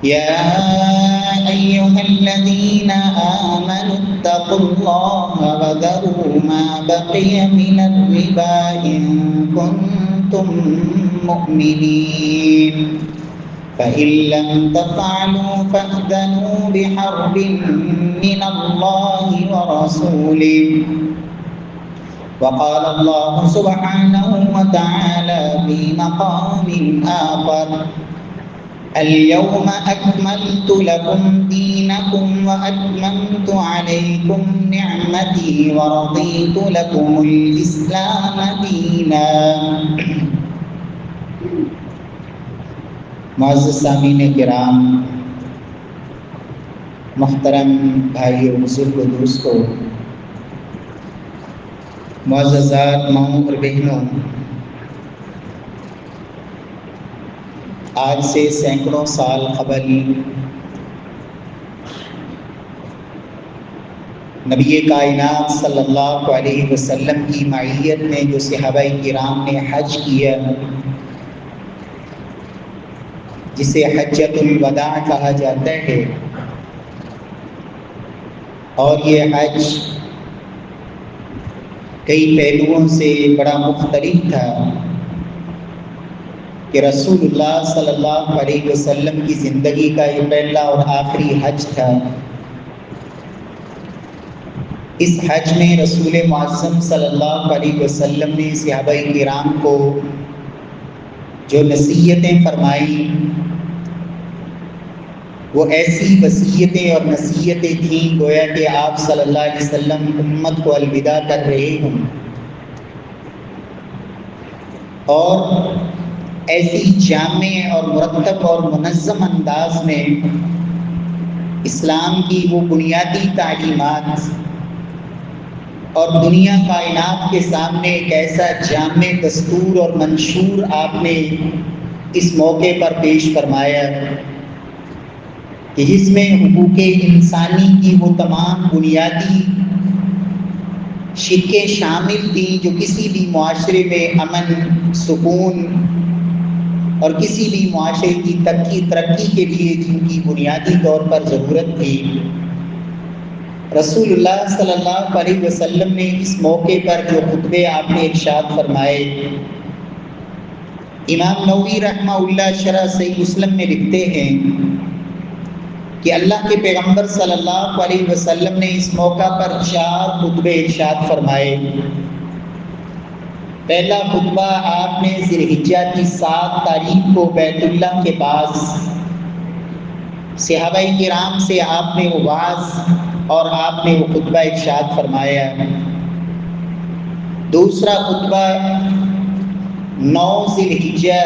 يا أيها الذين آمنوا اتقوا الله وذروا ما بقي من الربا إن كنتم مؤمنين فإن لم تفعلوا فأذنوا بحرب من الله ورسوله وقال الله سبحانه وتعالى في مقام آخر اليوم أكملت لكم دينكم وأتممت عليكم نعمتي ورضيت لكم الإسلام دينا. معزز سامعین کرام، محترم بھائیو، بزرگ دوستو، معززات ماؤں اور بہنوں، آج سے سینکڑوں سال قبل نبی کائنات صلی اللہ علیہ وسلم کی معیت میں جو صحابہ کرام نے حج کیا، جسے حجۃ الوداع کہا جاتا ہے، اور یہ حج کئی پہلوؤں سے بڑا مختلف تھا کہ رسول اللہ صلی اللہ علیہ وسلم کی زندگی کا یہ پہلا اور آخری حج تھا۔ اس حج میں رسول معظم صلی اللہ علیہ وسلم نے صحابہ کرام کو جو نصیحتیں فرمائیں، وہ ایسی وصیتیں اور نصیحتیں تھیں گویا کہ آپ صلی اللہ علیہ وسلم امت کو الوداع کر رہے ہوں، اور ایسی جامع اور مرتب اور منظم انداز میں اسلام کی وہ بنیادی تعلیمات اور دنیا کائنات کے سامنے ایک ایسا جامع دستور اور منشور آپ نے اس موقع پر پیش فرمایا کہ جس میں حقوق انسانی کی وہ تمام بنیادی شقیں شامل تھیں جو کسی بھی معاشرے میں امن، سکون اور کسی بھی معاشرے کی ترقی کے لیے جن کی بنیادی طور پر ضرورت تھی۔ رسول اللہ صلی اللہ علیہ وسلم نے اس موقع پر جو خطبے آپ نے ارشاد فرمائے، امام نووی رحمہ اللہ شرح صحیح مسلم میں لکھتے ہیں کہ اللہ کے پیغمبر صلی اللہ علیہ وسلم نے اس موقع پر 4 خطبے ارشاد فرمائے۔ پہلا خطبہ آپ نے ذی الحجہ کی 7 تاریخ کو بیت اللہ کے پاس صحابہ کرام سے آپ نے وہ وعظ اور آپ نے وہ خطبہ ارشاد فرمایا۔ دوسرا خطبہ 9 ذی الحجہ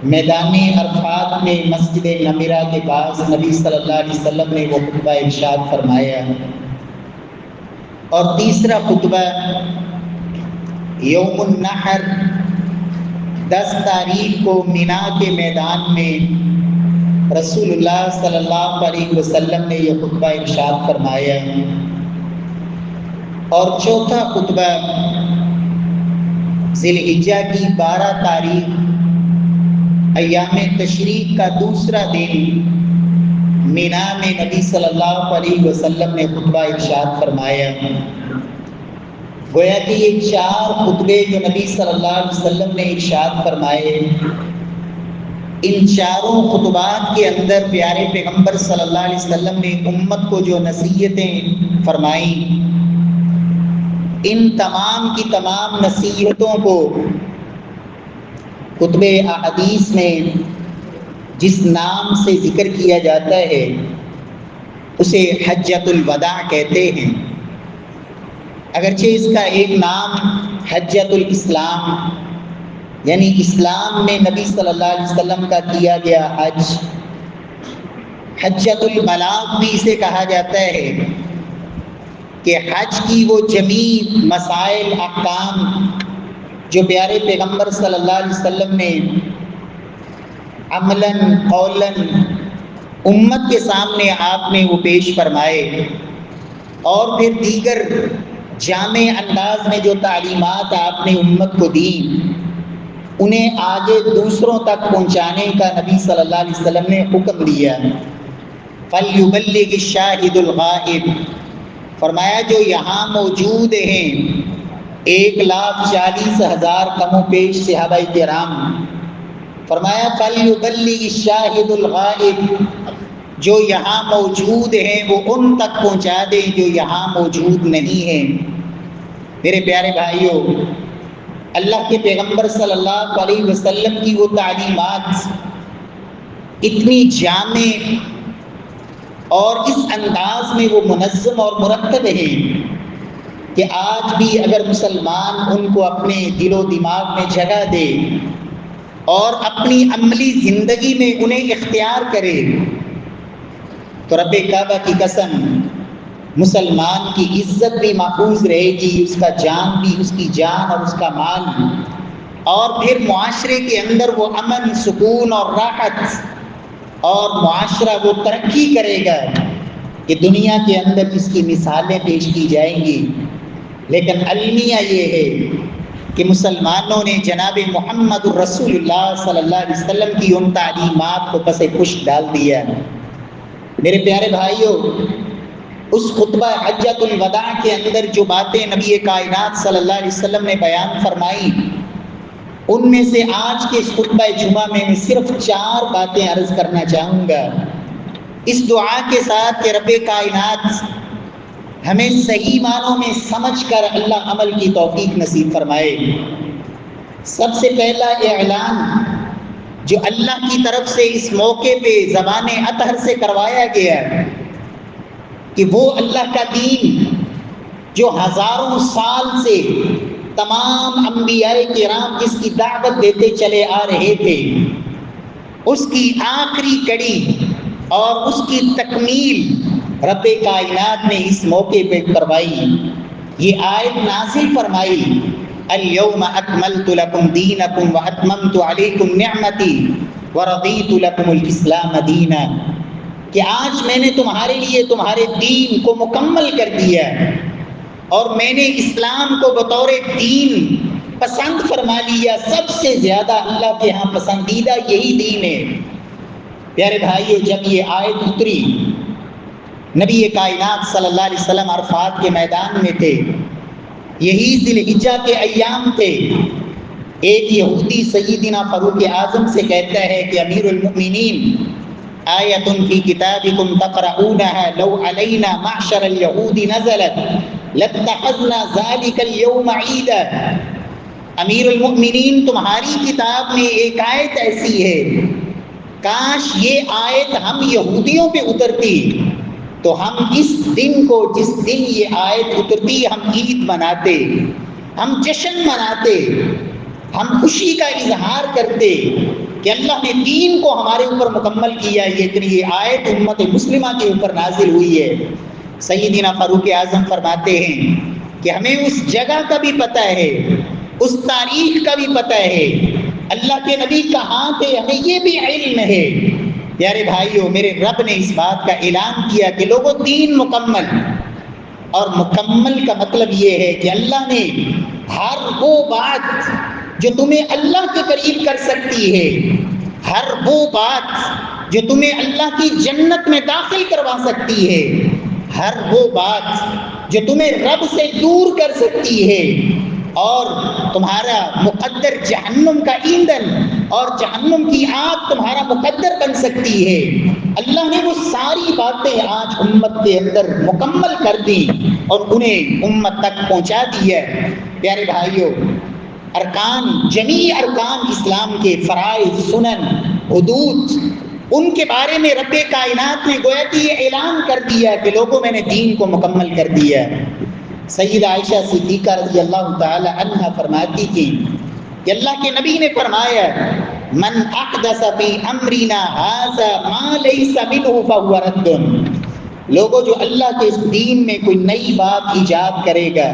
میدان عرفات میں مسجد نمرہ کے پاس نبی صلی اللہ علیہ وسلم نے وہ خطبہ ارشاد فرمایا۔ اور تیسرا خطبہ یوم النحر 10 تاریخ کو مینا کے میدان میں رسول اللہ صلی اللہ علیہ وسلم نے یہ خطبہ ارشاد فرمایا۔ اور چوتھا خطبہ ذی الحجہ کی 12 تاریخ ایام تشریق کا دوسرا دن مینا میں نبی صلی اللہ علیہ وسلم نے خطبہ ارشاد فرمایا۔ گویا کہ یہ 4 خطبے جو نبی صلی اللہ علیہ وسلم نے ارشاد فرمائے، ان 4 خطبات کے اندر پیارے پیغمبر صلی اللہ علیہ وسلم نے امت کو جو نصیحتیں فرمائیں، ان تمام کی تمام نصیحتوں کو کتب احادیث میں جس نام سے ذکر کیا جاتا ہے اسے حجۃ الوداع کہتے ہیں۔ اگرچہ اس کا ایک نام حجۃ الاسلام یعنی اسلام میں نبی صلی اللہ علیہ وسلم کا کیا گیا حج، حجۃ البلاغ بھی اسے کہا جاتا ہے کہ حج کی وہ جمیع مسائل، احکام جو پیارے پیغمبر صلی اللہ علیہ وسلم نے عملاً قولاً امت کے سامنے آپ نے وہ پیش فرمائے، اور پھر دیگر جامع انداز میں جو تعلیمات آپ نے امت کو دیں، انہیں آگے دوسروں تک پہنچانے کا نبی صلی اللہ علیہ وسلم نے حکم دیا۔ فَلْيُبَلِّغِ الشَّاهِدُ الْغَائِبُ، فرمایا جو یہاں موجود ہیں 1,40,000 کم و بیش صحابہ کرام، فرمایا فَلْيُبَلِّغِ الشَّاهِدُ الْغَائِبُ، جو یہاں موجود ہیں وہ ان تک پہنچا دیں جو یہاں موجود نہیں ہیں۔ میرے پیارے بھائیوں، اللہ کے پیغمبر صلی اللہ علیہ وسلم کی وہ تعلیمات اتنی جامع اور اس انداز میں وہ منظم اور مرتب ہیں کہ آج بھی اگر مسلمان ان کو اپنے دل و دماغ میں جگہ دے اور اپنی عملی زندگی میں انہیں اختیار کرے تو رب کعبہ کی قسم مسلمان کی عزت بھی محفوظ رہے گی، اس کا جان بھی، اس کی جان اور اس کا مال، اور پھر معاشرے کے اندر وہ امن، سکون اور راحت، اور معاشرہ وہ ترقی کرے گا کہ دنیا کے اندر اس کی مثالیں پیش کی جائیں گی۔ لیکن المیہ یہ ہے کہ مسلمانوں نے جناب محمد الرسول اللہ صلی اللہ علیہ وسلم کی ان تعلیمات کو پس پش ڈال دیا۔ میرے پیارے بھائیوں، اس خطبہ حجۃ الوداع کے اندر جو باتیں نبی کائنات صلی اللہ علیہ وسلم نے بیان فرمائی، ان میں سے آج کے اس خطبہ جمعہ میں صرف 4 باتیں عرض کرنا چاہوں گا، اس دعا کے ساتھ کہ رب کائنات ہمیں صحیح معنوں میں سمجھ کر اللہ عمل کی توفیق نصیب فرمائے۔ سب سے پہلا اعلان جو اللہ کی طرف سے اس موقع پہ زبان اطہر سے کروایا گیا کہ وہ اللہ کا دین جو ہزاروں سال سے تمام انبیاء کرام جس کی دعوت دیتے چلے آ رہے تھے، اس کی آخری کڑی اور اس کی تکمیل رب کائنات نے اس موقع پہ کروائی۔ یہ آیت نازل فرمائی، اليوم اکملت لکم دینکم واتممت علیکم نعمتی ورضیت لکم الاسلام دینا، کہ آج میں نے تمہارے لیے تمہارے دین کو مکمل کر دیا اور میں نے اسلام کو بطور دین پسند فرما لیا۔ سب سے زیادہ اللہ کے ہاں پسندیدہ یہی دین ہے۔ پیارے بھائیو، جب یہ آیت اتری، نبی کائنات صلی اللہ علیہ وسلم عرفات کے میدان میں تھے، یہی ذی الحجہ کے ایام تھے۔ ایک یہودی سیدنا فاروق اعظم سے کہتا ہے کہ امیر المؤمنین، آیۃ فی کتابکم تقرؤونها لو علینا معشر الیہود نزلت لاتخذنا ذلک اليوم عیدا۔ امیر المؤمنین، تمہاری کتاب میں ایک آیت ایسی ہے، کاش یہ آیت ہم یہودیوں پہ اترتی تو ہم اس دن کو، جس دن یہ آیت اترتی، ہم عید مناتے، ہم جشن مناتے، ہم خوشی کا اظہار کرتے کہ اللہ نے دین کو ہمارے اوپر مکمل کیا۔ یہ آیت امت مسلمہ کے اوپر نازل ہوئی ہے۔ سیدنا فاروق اعظم فرماتے ہیں کہ ہمیں اس جگہ کا بھی پتہ ہے، اس تاریخ کا بھی پتہ ہے، اللہ کے نبی کہاں تھے ہمیں یہ بھی علم ہے۔ پیارے بھائیو، میرے رب نے اس بات کا اعلان کیا کہ لوگوں دین مکمل، اور مکمل کا مطلب یہ ہے کہ اللہ نے ہر وہ بات جو تمہیں اللہ کے قریب کر سکتی ہے، ہر وہ بات جو تمہیں اللہ کی جنت میں داخل کروا سکتی ہے، ہر وہ بات جو تمہیں رب سے دور کر سکتی ہے اور تمہارا مقدر جہنم کا ایندھن اور جہنم کی آگ تمہارا مقدر بن سکتی ہے، اللہ نے وہ ساری باتیں آج امت کے اندر مکمل کر دی اور انہیں امت تک پہنچا دی ہے۔ پیارے بھائیوں، ارکان، جمیع ارکان اسلام کے فرائض، سنن، حدود، ان کے بارے میں رب کائنات نے گویا کہ یہ اعلان کر دیا کہ لوگوں میں نے دین کو مکمل کر دیا۔ سیدہ عائشہ صدیقہ رضی اللہ تعالی عنہا فرماتی تھی کہ اللہ کے نبی نے فرمایا، من احدث فی امرنا ھذا ما لیس منہ فہو رد۔ لوگوں جو اللہ کے اس دین میں کوئی نئی بات ایجاد کرے گا،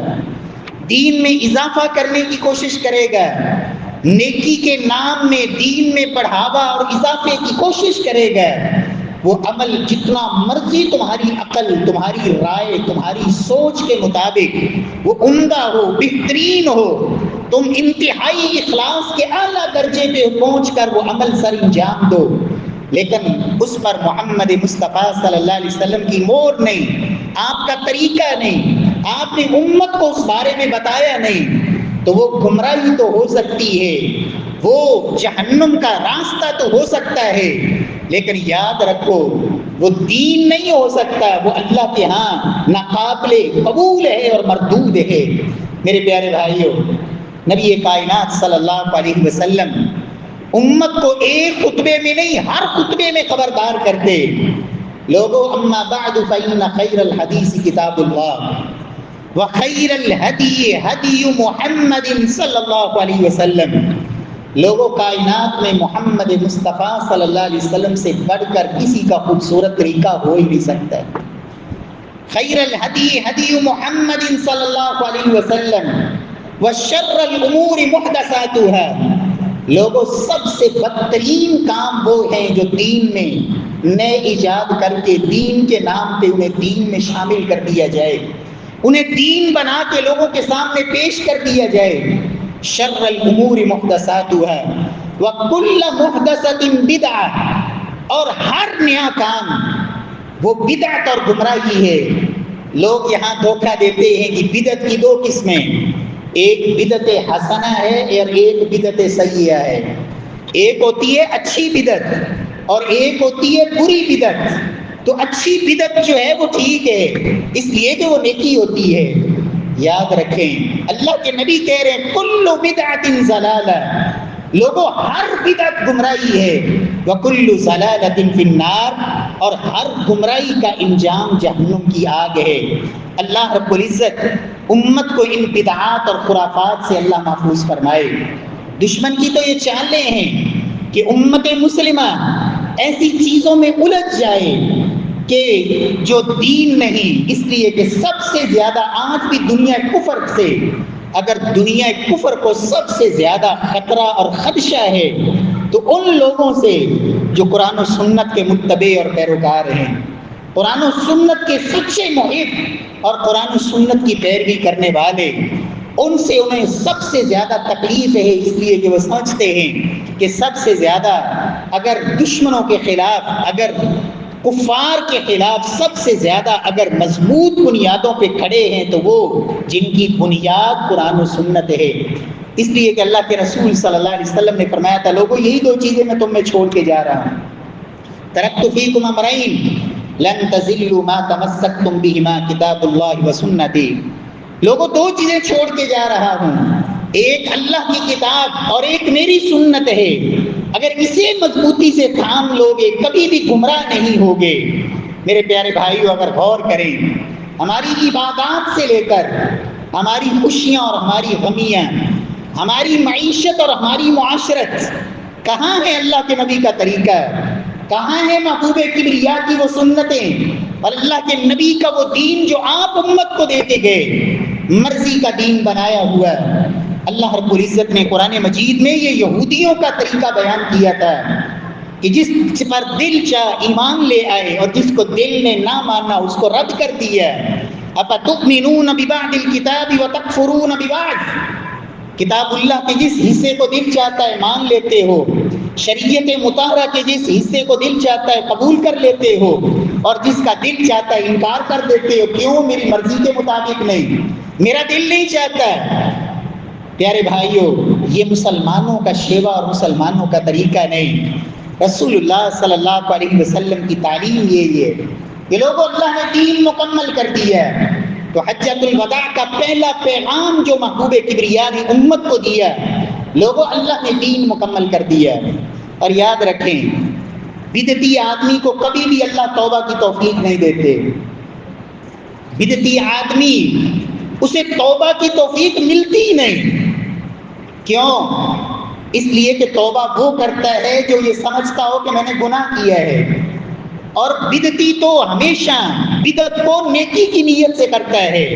دین میں اضافہ کرنے کی کوشش کرے گا، نیکی کے نام میں دین میں بڑھاوا اور اضافے کی کوشش کرے گا، وہ عمل جتنا مرضی تمہاری عقل، تمہاری رائے، تمہاری سوچ کے مطابق وہ عمدہ ہو، بہترین ہو، تم انتہائی اخلاص کے اعلیٰ درجے پہ پہنچ کر وہ عمل سر انجام دو، لیکن اس پر محمد مصطفیٰ صلی اللہ علیہ وسلم کی مہر نہیں، آپ کا طریقہ نہیں، آپ نے امت کو اس بارے میں بتایا نہیں، تو وہ گمراہی تو ہو سکتی ہے، وہ جہنم کا راستہ تو ہو سکتا ہے، لیکن یاد رکھو وہ دین نہیں ہو سکتا، وہ اللہ کے ہاں ناقابل قبول ہے اور مردود ہے۔ میرے پیارے بھائیوں، نبی کائنات صلی اللہ علیہ وسلم امت کو ایک خطبے میں نہیں ہر خطبے میں خبردار کرتے، لوگوں اما بعد فإن خیر الحدیث کتاب اللہ وخیر الہدی ہدی محمد صلی اللہ علیہ وسلم۔ لوگوں کائنات میں محمد مصطفیٰ صلی اللہ علیہ وسلم سے بڑھ کر کسی کا خوبصورت طریقہ ہو ہی نہیں سکتا ہے۔ خیر الہدی ہدی محمد صلی اللہ علیہ وسلم وشر الامور محدثاتها۔ لوگوں سب سے بدترین کام وہ ہیں جو دین میں نئے ایجاد کر کے دین کے نام پہ انہیں دین میں شامل کر دیا جائے، انہیں دین بنا کے لوگوں کے سامنے پیش کر دیا جائے۔ شر الامور محدثاتها وکل محدثۃ بدعہ، اور ہر نیا کام وہ بدعت اور گمراہی ہے۔ لوگ یہاں دھوکہ دیتے ہیں کہ بدعت کی دو قسمیں، ایک بدعت حسنہ ہے اور ایک بدعت سیئہ ہے۔ ایک ہوتی ہے اچھی بدعت اور ایک ہوتی ہے بری بدعت۔ تو اچھی بدعت جو ہے وہ ٹھیک ہے اس لیے کہ وہ نیکی ہوتی ہے۔ یاد رکھیں اللہ کے نبی کہہ رہے ہیں کل بدعت ضلالہ، لوگوں ہر بدعت گمراہی ہے، وکل ضلالۃ فی النار، اور ہر گمراہی کا انجام جہنم کی آگ ہے۔ اللہ رب العزت امت کو ان بدعات اور خرافات سے اللہ محفوظ فرمائے۔ دشمن کی تو یہ چالیں ہیں کہ امت مسلمہ ایسی چیزوں میں الجھ جائے کہ جو دین نہیں، اس لیے کہ سب سے زیادہ آج بھی دنیا کفر سے، اگر دنیا کفر کو سب سے زیادہ خطرہ اور خدشہ ہے تو ان لوگوں سے جو قرآن و سنت کے متبع اور پیروکار ہیں، قرآن و سنت کے سچے محب اور قرآن و سنت کی پیروی کرنے والے، ان سے انہیں سب سے زیادہ تکلیف ہے، اس لیے کہ وہ سمجھتے ہیں کہ سب سے زیادہ اگر دشمنوں کے خلاف، اگر کفار کے خلاف سب سے زیادہ اگر مضبوط بنیادوں پہ کھڑے ہیں تو وہ جن کی بنیاد قرآن و سنت ہے۔ اس لیے کہ اللہ کے رسول صلی اللہ علیہ وسلم نے فرمایا تھا لوگوں یہی دو چیزیں میں تم میں چھوڑ کے جا رہا ہوں، ترکت فیکم امرین لن تضلوا ما تمسکتم بہما کتاب اللہ و سنتی۔ لوگوں دو چیزیں چھوڑ کے جا رہا ہوں، ایک اللہ کی کتاب اور ایک میری سنت ہے، اگر اسے مضبوطی سے تھام لوگے کبھی بھی گمراہ نہیں ہوگے۔ میرے پیارے بھائیو اگر غور کریں ہماری عبادات سے لے کر ہماری خوشیاں اور ہماری غمیاں، ہماری معیشت اور ہماری معاشرت، کہاں ہے اللہ کے نبی کا طریقہ، کہاں ہے محبوب کبریا کی وہ سنتیں اور اللہ کے نبی کا وہ دین جو آپ امت کو دیتے گئے، مرضی کا دین بنایا ہوا ہے۔ اللہ رب العزت نے قرآن مجید میں یہ یہودیوں کا طریقہ بیان کیا تھا کہ جس پر دل چاہ ایمان لے آئے اور جس کو دل نے نہ مانا اس کو رد کر دیا۔ اَفَتُؤْمِنُونَ بِبَعْضِ الْكِتَابِ وَتَكْفُرُونَ بِبَعْضٍ، کتاب اللہ کے جس حصے کو دل چاہتا ہے مان لیتے ہو، شریعت مطہرہ کے جس حصے کو دل چاہتا ہے قبول کر لیتے ہو، اور جس کا دل چاہتا ہے انکار کر دیتے ہو، کیوں؟ میری مرضی کے مطابق نہیں، میرا دل نہیں چاہتا ہے۔ پیارے بھائیوں یہ مسلمانوں کا شیوا اور مسلمانوں کا طریقہ نہیں، رسول اللہ صلی اللہ علیہ وسلم کی تعلیم یہی ہے کہ لوگوں اللہ نے دین مکمل کر دیا ہے۔ تو حجۃ الوداع کا پہلا پیغام جو محبوب کبریا نے امت کو دیا، لوگوں اللہ نے دین مکمل کر دیا۔ اور یاد رکھیں بدعتی آدمی کو کبھی بھی اللہ توبہ کی توفیق نہیں دیتے، بدعتی آدمی اسے توبہ کی توفیق ملتی ہی نہیں۔ کیوں؟ اس لیے کہ توبہ وہ کرتا ہے جو یہ سمجھتا ہو کہ میں نے گناہ کیا ہے، اور بدعتی تو ہمیشہ بدعت کو نیکی کی نیت سے کرتا ہے،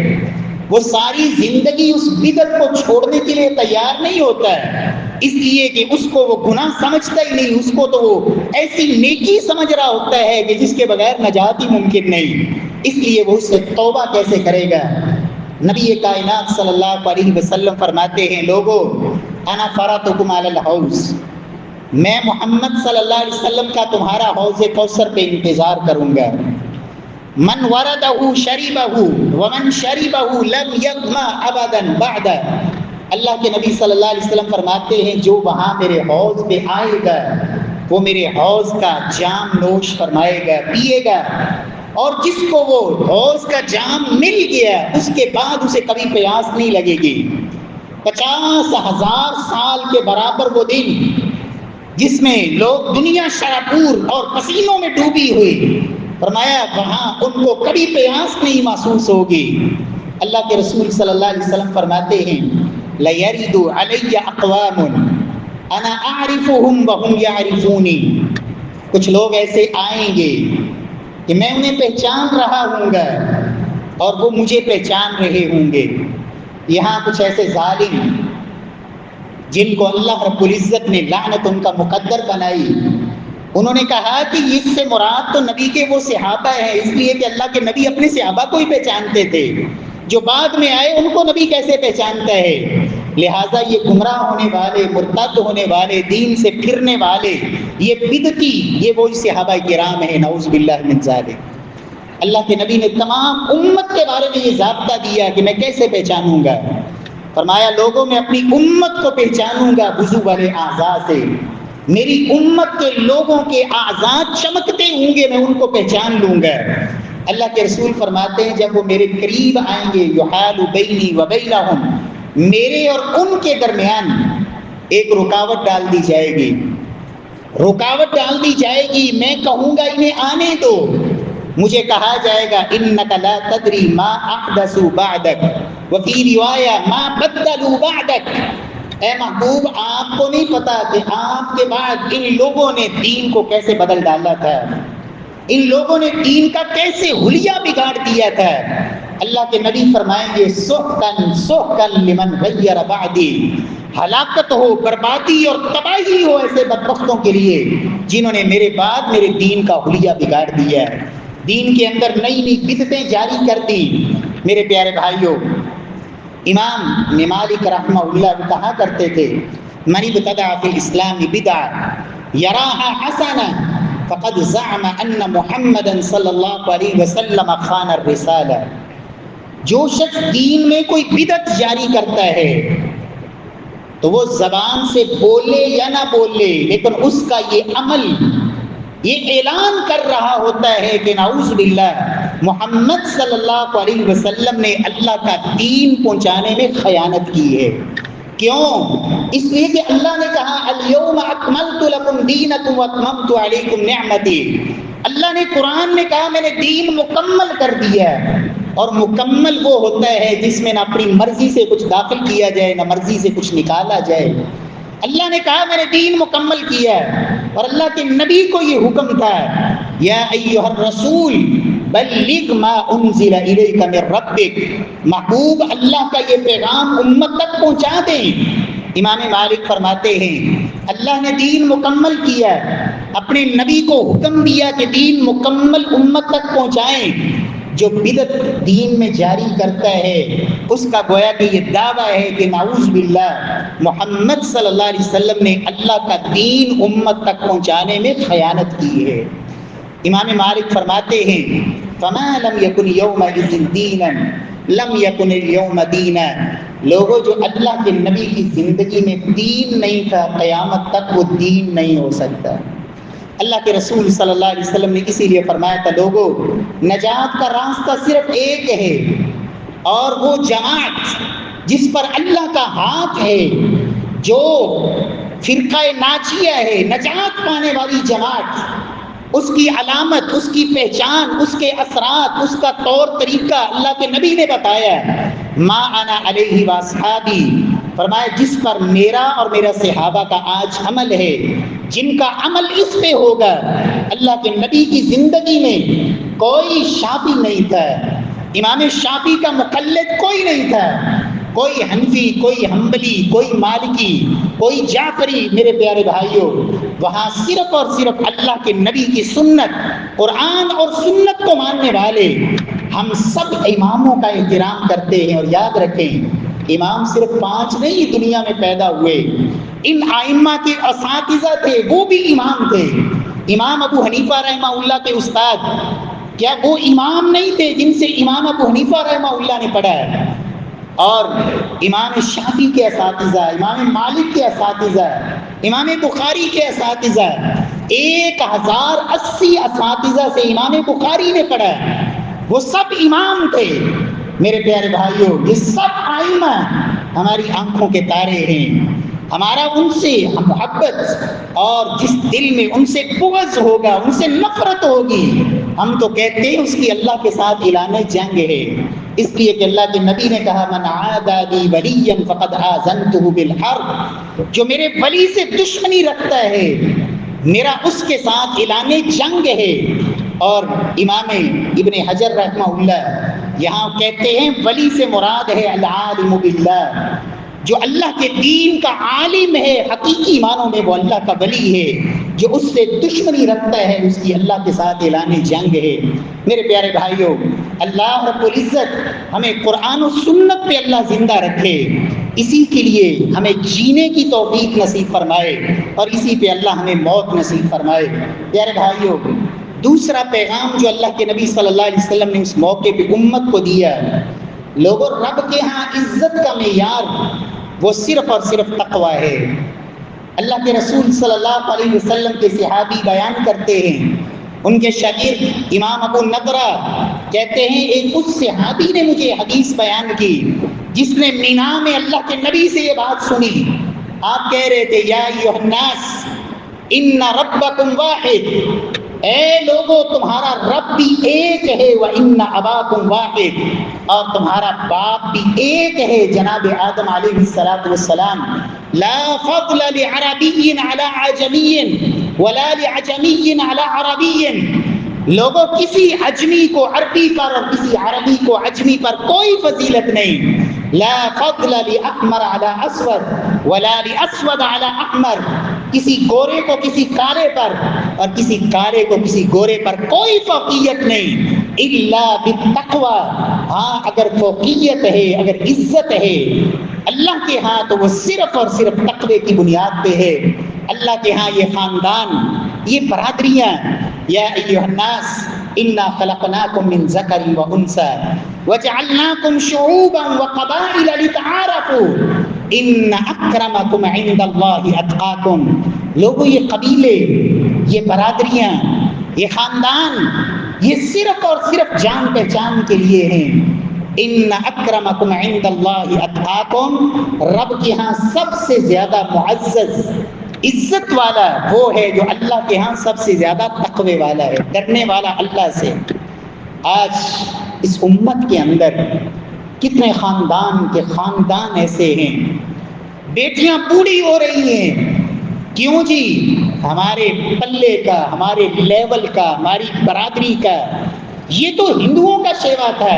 وہ ساری زندگی اس بدعت کو چھوڑنے کے لیے تیار نہیں ہوتا ہے، اس لیے کہ اس کو وہ گناہ سمجھتا ہی نہیں، اس کو تو وہ ایسی نیکی سمجھ رہا ہوتا ہے کہ جس کے بغیر نجات ہی ممکن نہیں، اس لیے وہ اس سے توبہ کیسے کرے گا۔ نبی کائنات صلی اللہ علیہ وسلم فرماتے ہیں لوگو انا فراتکم علی الحوض، میں محمد صلی اللہ علیہ وسلم کا تمہارا حوض کوثر پہ انتظار کروں گا. من وردہ شریبہ ومن شریبہ لم یظمأ ابدا بعد. اللہ کے نبی صلی اللہ علیہ وسلم فرماتے ہیں جو وہاں میرے حوض پہ آئے گا وہ میرے حوض کا جام نوش فرمائے گا، پیے گا، اور جس کو وہ حوض کا جام مل گیا اس کے بعد اسے کبھی پیاس نہیں لگے گی. 50,000 سال کے برابر وہ دن جس میں لوگ دنیا شرابور اور پسینوں میں ڈوبی ہوئی، فرمایا وہاں ان کو کبھی پیاس نہیں محسوس ہوگی. اللہ کے رسول صلی اللہ علیہ وسلم فرماتے ہیں لَيَرِدُ عَلَيَّ أَقْوَامٌ أَنَا أَعْرِفُهُمْ وَهُمْ يَعْرِفُونِي. کچھ لوگ ایسے آئیں گے کہ میں انہیں پہچان رہا ہوں گا اور وہ مجھے پہچان رہے ہوں گے. یہاں کچھ ایسے ظالم جن کو اللہ رب العزت نے لعنت ان کا مقدر بنائی، انہوں نے کہا کہ اس سے مراد تو نبی کے وہ صحابہ ہیں، اس لیے کہ اللہ کے نبی اپنے صحابہ کو ہی پہچانتے تھے، جو بعد میں آئے ان کو نبی کیسے پہچانتا ہے؟ لہٰذا یہ گمراہ ہونے والے، مرتد ہونے والے، دین سے پھرنے والے، یہ بدعتی، یہ وہی صحابہ کرام ہیں، نعوذ باللہ من ذالک. اللہ کے نبی نے تمام امت کے بارے میں یہ ضابطہ دیا کہ میں کیسے پہچانوں گا. فرمایا لوگوں میں اپنی امت کو پہچانوں گا وضو والے اعضاء سے. میری امت کے لوگوں کے اعضاء چمکتے ہوں گے، میں ان کو پہچان لوں گا. اللہ کے رسول فرماتے ہیں جب وہ میرے قریب آئیں گے یحال بینی و بینہم، میرے اور ان کے درمیان ایک رکاوٹ ڈال دی جائے گی، رکاوٹ ڈال دی جائے گی. میں کہوں گا انہیں آنے دو، مجھے کہا جائے گا انک لا تدری ما احدثوا بعدک وفی روایہ ما بدلوا بعدک. اے محبوب آپ کو نہیں پتا کہ آپ کے بعد ان لوگوں نے دین کو کیسے بدل ڈالا تھا، ان لوگوں نے دین کا کیسے حلیہ بگاڑ دیا تھا. اللہ کے نبی فرمائیں گے سحقن سحقن لمن غیر بعدی، ہلاکت ہو، بربادی اور تباہی ہو ایسے بدبختوں کے لیے جنہوں نے میرے بعد میرے دین کا حلیہ بگاڑ دیا، دین کے اندر نئی نئی بدعتیں جاری کر دی. میرے پیارے بھائیوں، امام مالک رحمہ اللہ کہا کرتے تھے من ابتدع فی الاسلام بدعہ یراہا حسنہ فقد زعم ان محمدا صلی اللہ علیہ وسلم خان الرسالہ. جو شخص دین میں کوئی بدعت جاری کرتا ہے تو وہ زبان سے بولے یا نہ بولے لیکن اس کا یہ عمل یہ اعلان کر رہا ہوتا ہے کہ نعوذ باللہ محمد صلی اللہ علیہ وسلم نے اللہ کا دین پہنچانے میں خیانت کی ہے. کیوں؟ اس لیے کہ اللہ نے کہا الیوم اکملت لکم دینکم واتممت علیکم نعمتی. اللہ نے قرآن میں کہا میں نے دین مکمل کر دیا، اور مکمل وہ ہوتا ہے جس میں نہ اپنی مرضی سے کچھ داخل کیا جائے نہ مرضی سے کچھ نکالا جائے. اللہ نے کہا میں نے دین مکمل کیا، اور اللہ کے نبی کو یہ حکم تھا یا ایھا الرسول بلغ ما انزل الیک من ربک، محبوب اللہ کا یہ پیغام امت تک پہنچا دیں. امام مالک فرماتے ہیں اللہ نے دین مکمل کیا، اپنے نبی کو حکم دیا کہ دین مکمل امت تک پہنچائیں. جو بدعت دین میں جاری کرتا ہے اس کا گویا کہ یہ دعویٰ ہے کہ نعوذ باللہ محمد صلی اللہ علیہ وسلم نے اللہ کا دین امت تک پہنچانے میں خیانت کی ہے. امام مالک فرماتے ہیں فما لم یکن یومئذ دینا لم یکن اليوم دینا. لوگوں جو اللہ کے نبی کی زندگی میں دین نہیں تھا قیامت تک وہ دین نہیں ہو سکتا. اللہ کے رسول صلی اللہ علیہ وسلم نے اسی لیے فرمایا تھا لوگوں نجات کا راستہ صرف ایک ہے، اور وہ جماعت جس پر اللہ کا ہاتھ ہے، جو فرقہ ناجیہ ہے، نجات پانے والی جماعت، اس کی علامت، اس کی پہچان، اس کے اثرات، اس کا طور طریقہ اللہ کے نبی نے بتایا. ما انا علیہ واصحابی، فرمایا جس پر میرا اور میرا صحابہ کا آج عمل ہے، جن کا عمل اس پہ ہوگا. اللہ کے نبی کی زندگی میں کوئی شافعی نہیں تھا، امام شافعی کا مقلد کوئی نہیں تھا، کوئی حنفی، کوئی حنبلی، کوئی مالکی، کوئی جعفری، میرے پیارے بھائیوں، وہاں صرف اور صرف اللہ کے نبی کی سنت، قرآن اور سنت کو ماننے والے ہم سب اماموں کا احترام کرتے ہیں۔ اور یاد رکھیں، امام صرف 5 نہیں دنیا میں پیدا ہوئے، ان ائمہ کے اساتذہ تھے، وہ بھی امام تھے۔ امام ابو حنیفہ رحمہ اللہ کے استاد کیا وہ امام نہیں تھے جن سے امام ابو حنیفہ رحمہ اللہ نے پڑھا ہے؟ اور امام شافعی کے اساتذہ، امام مالک کے اساتذہ، امام بخاری کے اساتذہ، 1080 اساتذہ سے امام بخاری نے پڑھا ہے، وہ سب امام تھے۔ میرے پیارے بھائیوں، یہ سب ائمہ ہماری آنکھوں کے تارے ہیں۔ ہمارا ان سے محبت، اور جس دل میں ان سے بغض ہوگا، ان سے نفرت ہوگی، ہم تو کہتے ہیں اس کی اللہ کے ساتھ اعلان جنگ ہے۔ اس لیے کہ اللہ کے نبی نے کہا من عادى لي وليا فقد آذنته بالحرب، جو میرے ولی سے دشمنی رکھتا ہے میرا اس کے ساتھ اعلان جنگ ہے۔ اور امام ابن حجر رحمہ اللہ یہاں کہتے ہیں ولی سے مراد ہے العالم باللہ، جو اللہ کے دین کا عالم ہے، حقیقی معنوں میں وہ اللہ کا ولی ہے۔ جو اس سے دشمنی رکھتا ہے اس کی اللہ کے ساتھ اعلان جنگ ہے۔ میرے پیارے بھائیوں، اللہ رب العزت ہمیں قرآن و سنت پہ اللہ زندہ رکھے، اسی کے لیے ہمیں جینے کی توفیق نصیب فرمائے، اور اسی پہ اللہ ہمیں موت نصیب فرمائے۔ پیارے بھائیوں، دوسرا پیغام جو اللہ کے نبی صلی اللہ علیہ وسلم نے اس موقع پہ امت کو دیا، لوگوں، رب کے ہاں عزت کا معیار وہ صرف اور صرف تقوی ہے۔ اللہ کے رسول صلی اللہ علیہ وسلم کے صحابی بیان کرتے ہیں، ان کے شاگرد امام ابو نضرہ کہتے ہیں ایک اس صحابی نے مجھے حدیث بیان کی جس نے مینا میں اللہ کے نبی سے یہ بات سنی۔ آپ کہہ رہے تھے یا ایھا الناس ان ربکم واحد، اے لوگو تمہارا رب بھی ایک ہے، وَإِنَّ أَبَاكُمْ وَاحِدٌ، اور تمہارا باپ بھی ایک ہے جناب آدم علیہ السلام۔ لا فضل لعربی علی عجمی ولا لعجمی علی عربی، لوگوں کسی عجمی کو عربی پر اور کسی عربی کو عجمی پر کوئی فضیلت نہیں۔ لا فضل لأحمر علی اسود ولا لأسود علی احمر، کسی گورے کو کسی کالے پر اور کسی کالے کو کسی گورے پر کوئی فوقیت نہیں، الا بالتقوی، ہاں اگر فوقیت ہے، اگر عزت ہے اللہ کے ہاں تو وہ صرف اور صرف تقوی کی بنیاد پہ ہے۔ اللہ کے ہاں یہ خاندان، یہ برادریاں، یا ایھا الناس انا خلقناکم من ذکر وانثی وجعلناکم شعوبا وقبائل لتعارفوا ان اکرمکم عند اللہ اتقاکم، لوگوں یہ قبیلے، یہ برادریاں، یہ خاندان، یہ صرف اور صرف جان پہچان کے لیے ہیں۔ ان اکرمکم عند اللہ اتقاکم، رب کے ہاں سب سے زیادہ معزز، عزت والا وہ ہے جو اللہ کے ہاں سب سے زیادہ تقوی والا ہے، ڈرنے والا اللہ سے۔ آج اس امت کے اندر کتنے خاندان ایسے ہیں، بیٹیاں بوڑھی ہو رہی ہیں، کیوں جی؟ ہمارے پلے کا، ہمارے لیول کا، ہماری برادری کا، یہ تو ہندوؤں کا شیوا تھا،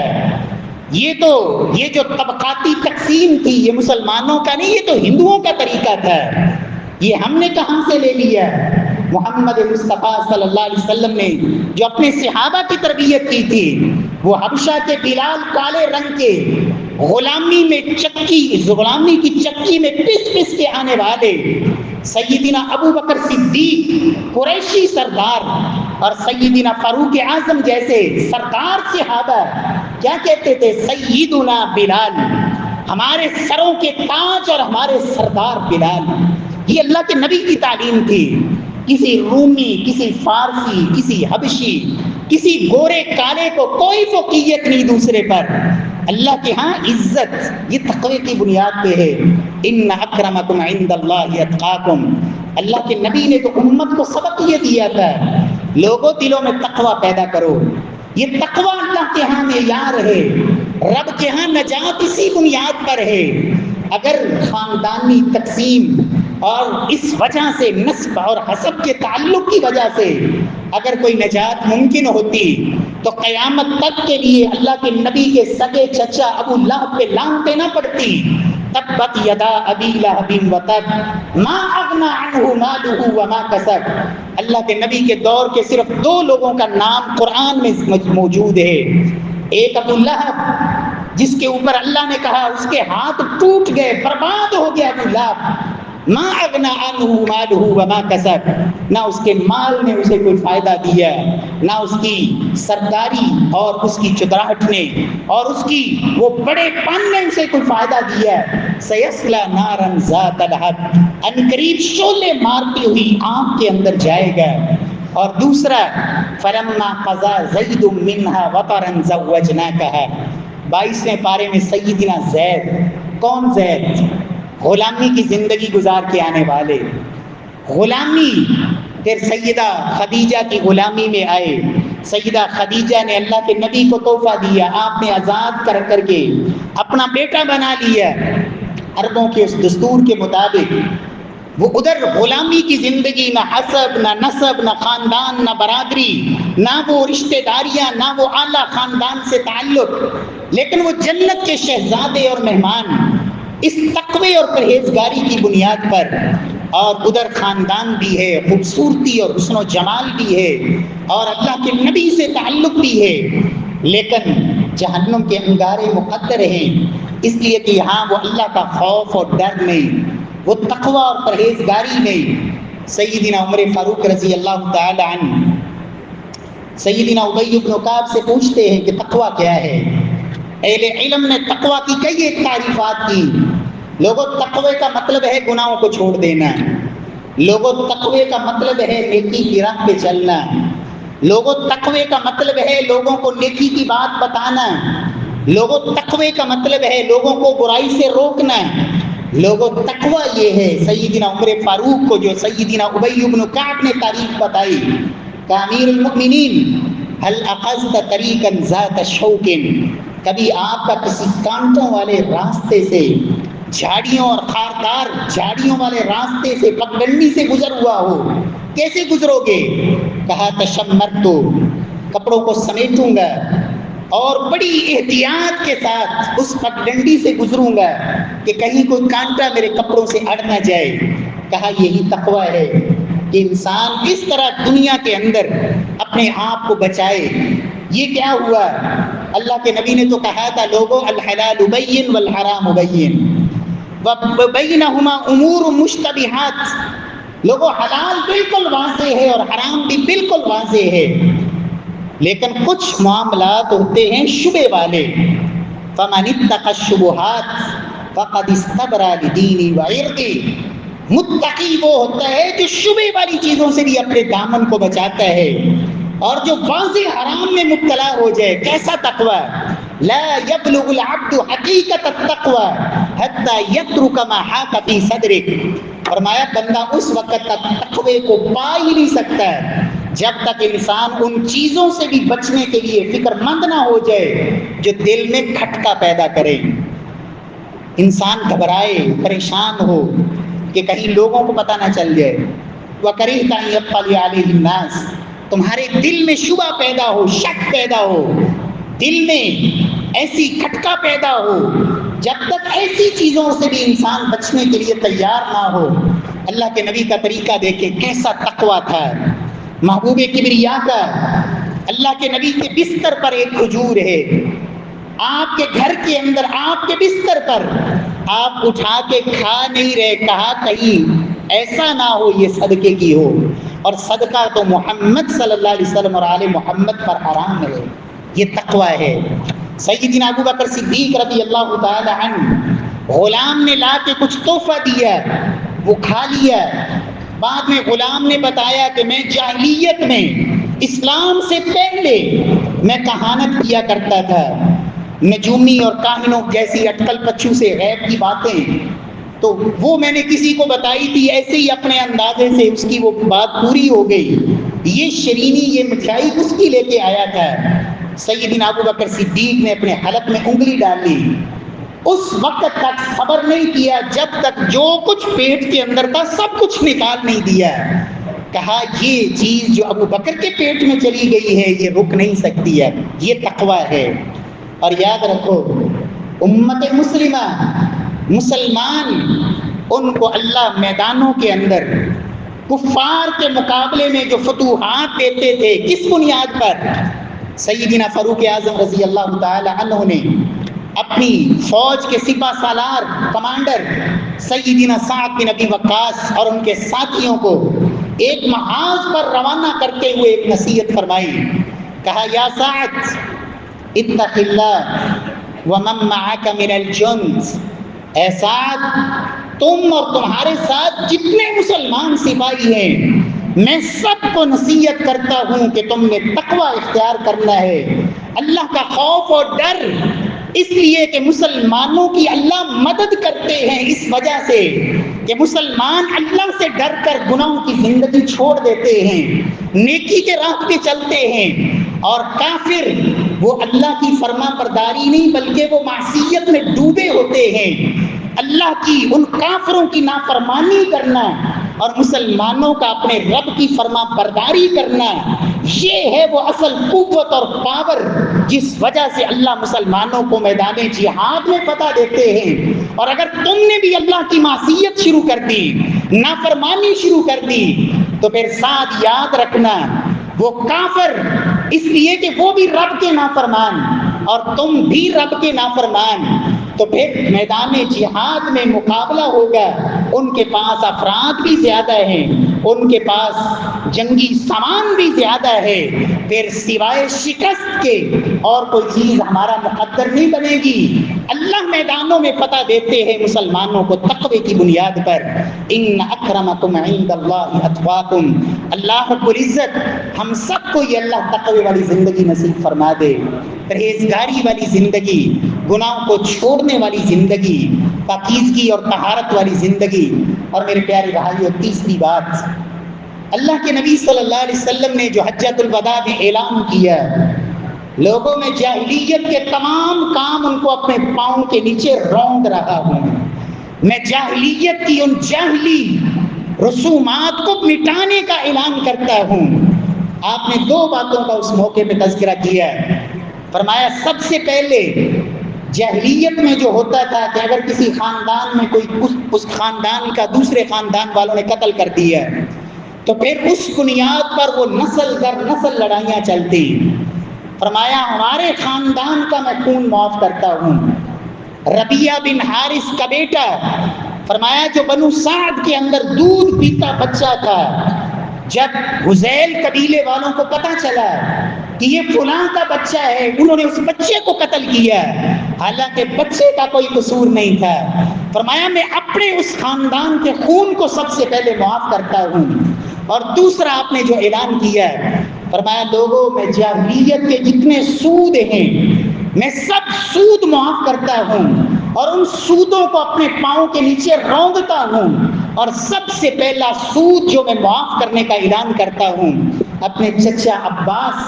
یہ جو طبقاتی تقسیم تھی یہ مسلمانوں کا نہیں، یہ تو ہندوؤں کا طریقہ تھا، یہ ہم نے کہاں سے لے لیا؟ محمد مصطفیٰ صلی اللہ علیہ وسلم نے جو اپنے صحابہ کی تربیت کی تھی، وہ حبشہ کے بلال کالے رنگ کے غلامی کی چکی میں پس کے آنے والے سیدنا ابو بکر صدیق قریشی سردار اور سیدنا فاروق اعظم جیسے سردار صحابہ کیا کہتے تھے؟ سیدنا بلال، ہمارے سروں کے تاج اور ہمارے سردار بلال۔ یہ اللہ کے نبی کی تعلیم تھی۔ کسی رومی، کسی فارسی، کسی حبشی، کسی گورے کالے کو کوئی فوقیت نہیں دوسرے پر۔ اللہ کے ہاں عزت یہ تقوی کی بنیاد پہ ہے۔ ان اکرمکم عند اللہ اتقاکم، اللہ کے نبی نے تو امت کو سبق یہ دیا تھا، لوگوں دلوں میں تقوی پیدا کرو۔ یہ تقوی اللہ کے ہاں معیار ہے، رب کے ہاں نجات اسی بنیاد پر ہے۔ اگر خاندانی تقسیم اور اس وجہ سے نسب اور حسب کے تعلق کی وجہ سے اگر کوئی نجات ممکن ہوتی تو قیامت تک کے لیے اللہ کے نبی کے سگے چچا ابو لہب پہ لعنتیں نہ پڑتی. تبت یدا ابی لہب وتب ما اغنی عنہ مالہ وما کسب. اللہ کے نبی کے دور کے صرف 2 لوگوں کا نام قرآن میں موجود ہے. ایک ابو لہب جس کے اوپر اللہ نے کہا اس کے ہاتھ ٹوٹ گئے, برباد ہو گیا ابو لہب. ما اغنی عنہ مالہ وما کسب, نہ اس کے مال نے اسے کوئی فائدہ دیا, نہ اس کی سرداری اور اس کی چتراہٹ نے اور اس کی وہ بڑے پن نے اسے کوئی فائدہ دیا. سیصلی نارا ذات لہب, عنقریب شعلے مارتی ہوئی آگ کے اندر جائے گا. اور دوسرا فلما قضا زید منہا وطرا زوجناکہا, 22ویں پارے میں سیدنا زید. کون زید؟ غلامی کی زندگی گزار کے آنے والے. غلامی, پھر سیدہ خدیجہ کی غلامی میں آئے. سیدہ خدیجہ نے اللہ کے نبی کو تحفہ دیا, آپ نے آزاد کر کر کے اپنا بیٹا بنا لیا. عربوں کے اس دستور کے مطابق وہ ادھر غلامی کی زندگی, نہ حسب نہ نسب نہ خاندان نہ برادری, نہ وہ رشتہ داریاں, نہ وہ اعلیٰ خاندان سے تعلق, لیکن وہ جنت کے شہزادے اور مہمان اس تقوی اور پرہیزگاری کی بنیاد پر. اور ادھر خاندان بھی ہے, خوبصورتی اور حسن و جمال بھی ہے, اور اللہ کے نبی سے تعلق بھی ہے, لیکن جہنم کے انگارے مقدر ہیں, اس لیے کہ یہاں وہ اللہ کا خوف اور ڈر نہیں, وہ تقوی اور پرہیزگاری نہیں. سیدنا عمر فاروق رضی اللہ تعالی عنہ سیدنا ابی بن کعب سے پوچھتے ہیں کہ تقوی کیا ہے. اہل علم نے تقوی کی کئی ایک تعریفات کی. لوگوں, تقوی کا مطلب ہے گناہوں کو چھوڑ دینا. لوگوں, تقوی کا مطلب ہے نیکی کی راہ پہ چلنا. لوگوں, تقوی کا مطلب ہے لوگوں کو نیکی کی بات بتانا. لوگوں, تقوی کا مطلب ہے لوگوں کو برائی سے روکنا. لوگوں, تقوی یہ ہے. سیدنا عمر فاروق کو جو سیدنا ابی بن کعب نے تعریف بتائی کہ امیر المؤمنین هل اخذت طریقا ذات شوک, کبھی آپ کا کسی کانٹوں والے راستے سے, جھاڑیوں اور خاردار جھاڑیوں والے راستے سے, پگڈنڈی سے گزر ہوا ہو, کیسے گزرو گے؟ کہا تشمرت, کپڑوں کو سمیٹوں گا اور بڑی احتیاط کے ساتھ اس پگڈنڈی سے گزروں گا کہ کہیں کوئی کانٹا میرے کپڑوں سے اڑ نہ جائے. کہا یہی تقوی ہے کہ انسان اس طرح دنیا کے اندر اپنے آپ کو بچائے. یہ کیا ہوا؟ اللہ کے نبی نے تو کہا تھا لوگوں الحلال بین والحرام بین وبینہما امور مشتبہات. لوگوں, حلال بالکل واضح ہے اور حرام بھی بالکل واضح ہے, لیکن کچھ معاملات ہوتے ہیں شبہ والے. فمن اتقى الشبہات فقد استبرأ لدینہ وعرضہ. متقی وہ ہوتا ہے جو شبہ والی چیزوں سے بھی اپنے دامن کو بچاتا ہے, اور جو واضح حرام میں مبتلا ہو جائے. کیسا تقوی؟ لا يبلغ العبد حقیقت التقوی حتی یترک ما حاک فی صدرک. فرمایا بندہ اس وقت تک تقوی کو پا ہی نہیں سکتا ہے جب تک انسان ان چیزوں سے بھی بچنے کے لیے فکر مند نہ ہو جائے جو دل میں کھٹکا پیدا کرے. انسان گھبرائے, پریشان ہو کہ کہیں لوگوں کو پتہ نہ چل جائے. وَكَرِهْتَ أَن يَطَّلِعَ عَلَيْهِ النَّاسُ, تمہارے دل میں شبہ پیدا ہو, شک پیدا ہو, دل میں ایسی کھٹکا پیدا ہو. جب تک ایسی چیزوں سے بھی انسان بچنے کے لیے تیار نہ ہو. اللہ کے نبی کا طریقہ دیکھیں کیسا تقوی تھا. محبوب کبریا کا اللہ کے نبی کے بستر پر ایک کھجور ہے, آپ کے گھر کے اندر آپ کے بستر پر آپ اٹھا کے کھا نہیں رہے. کہا کہیں ایسا نہ ہو یہ صدقے کی ہو, اور صدقہ تو محمد صلی اللہ علیہ وسلم اور آل محمد پر حرام ہے. یہ تقوی ہے. سیدنا ابو بکر صدیق رضی اللہ تعالی عنہ, غلام نے لا کے کچھ تحفہ دیا, وہ کھا لیا. بعد میں غلام نے بتایا کہ میں جاہلیت میں اسلام سے پہلے میں کہانت کیا کرتا تھا, نجومی اور کاہنوں جیسی اٹکل پچھو سے غیب کی باتیں, تو وہ میں نے کسی کو بتائی تھی, ایسے ہی اپنے اندازے سے اس کی وہ بات پوری ہو گئی. یہ شرینی, یہ مٹھائی اس کی لے کے آیا تھا. سیدنا ابو بکر صدیق نے اپنے حلق میں انگلی ڈال لی. اس وقت تک صبر نہیں کیا جب تک جو کچھ پیٹ کے اندر تھا سب کچھ نکال نہیں دیا. کہا یہ چیز جو ابو بکر کے پیٹ میں چلی گئی ہے یہ رک نہیں سکتی ہے، یہ تقوی ہے۔ اور یاد رکھو امت مسلمہ، مسلمان، ان کو اللہ میدانوں کے اندر کفار کے مقابلے میں جو فتوحات دیتے تھے کس بنیاد پر؟ سیدنا فاروق اعظم رضی اللہ تعالی عنہ نے اپنی فوج کے سپہ سالار کمانڈر سیدنا سعد بن ابی وقاص اور ان کے ساتھیوں کو ایک محاذ پر روانہ کرتے ہوئے ایک نصیحت فرمائی۔ کہا یا سعد اتق اللہ ومن معک من الجند، اے سعد تم اور تمہارے ساتھ جتنے مسلمان سپاہی ہیں میں سب کو نصیحت کرتا ہوں کہ تم نے تقوی اختیار کرنا ہے، اللہ کا خوف اور ڈر، اس لیے کہ مسلمانوں کی اللہ مدد کرتے ہیں، اس وجہ سے کہ مسلمان اللہ سے ڈر کر گناہوں کی زندگی چھوڑ دیتے ہیں، نیکی کے راہ پہ چلتے ہیں، اور کافر وہ اللہ کی فرما برداری نہیں بلکہ وہ معصیت میں ڈوبے ہوتے ہیں۔ اللہ کی ان کافروں کی نافرمانی کرنا اور مسلمانوں کا اپنے رب کی فرما برداری کرنا، یہ ہے وہ اصل قوت اور پاور جس وجہ سے اللہ مسلمانوں کو میدان جہاد میں فتح دیتے ہیں۔ اور اگر تم نے بھی اللہ کی معصیت شروع کر دی، نافرمانی شروع کر دی، تو پھر ساتھ یاد رکھنا وہ کافر، اس لیے کہ وہ بھی رب کے نافرمان اور تم بھی رب کے نافرمان، تو پھر میدان جہاد میں مقابلہ ہوگا۔ ان کے پاس افراد بھی زیادہ ہیں، ان کے پاس جنگی سامان بھی زیادہ ہے، پھر سوائے شکست کے اور کوئی چیز ہمارا مقدر نہیں بنے گی۔ اللہ میدانوں میں فتح دیتے ہیں مسلمانوں کو تقوی کی بنیاد پر۔ ان اکرمکم عند اللہ اتقاکم، اللہ رب العزت ہم سب کو یہ اللہ تقوی والی زندگی نصیب فرما دے، پرہیزگاری والی زندگی، گناہوں کو چھوڑنے والی زندگی، پاکیزگی اور طہارت والی زندگی۔ اور میرے پیارے بھائیو، تیسری بات، اللہ کے نبی صلی اللہ علیہ وسلم نے جو حجۃ الوداع میں اعلان کیا، لوگوں میں جاہلیت کے تمام کام ان کو اپنے پاؤں کے نیچے روند رہا ہوں، میں جاہلیت کی ان جاہلی رسومات کو مٹانے کا اعلان کرتا ہوں۔ آپ نے دو باتوں کا اس موقع پہ تذکرہ کیا ہے۔ فرمایا سب سے پہلے جاہلیت میں جو ہوتا تھا کہ اگر کسی خاندان میں کوئی اس خاندان کا دوسرے خاندان والوں نے قتل کر دیا تو پھر اس بنیاد پر وہ نسل در نسل لڑائیاں چلتی۔ فرمایا ہمارے خاندان کا میں خون معاف کرتا ہوں۔ ربیعہ بن حارث کا بیٹا، فرمایا جو بنو سعد کے اندر دودھ پیتا بچہ تھا، جب حذیل قبیلے والوں کو پتہ چلا کہ یہ فلاں کا بچہ ہے، انہوں نے اس بچے کو قتل کیا، حالانکہ بچے کا کوئی قصور نہیں تھا۔ فرمایا میں اپنے اس خاندان کے خون کو سب سے پہلے معاف کرتا ہوں۔ اور دوسرا آپ نے جو اعلان کیا ہے، فرمایا لوگوں میں جاہلیت کے جتنے سود ہیں میں سب سود معاف کرتا ہوں اور ان سودوں کو اپنے پاؤں کے نیچے روندتا ہوں، اور سب سے پہلا سود جو میں معاف کرنے کا اعلان کرتا ہوں اپنے چچا عباس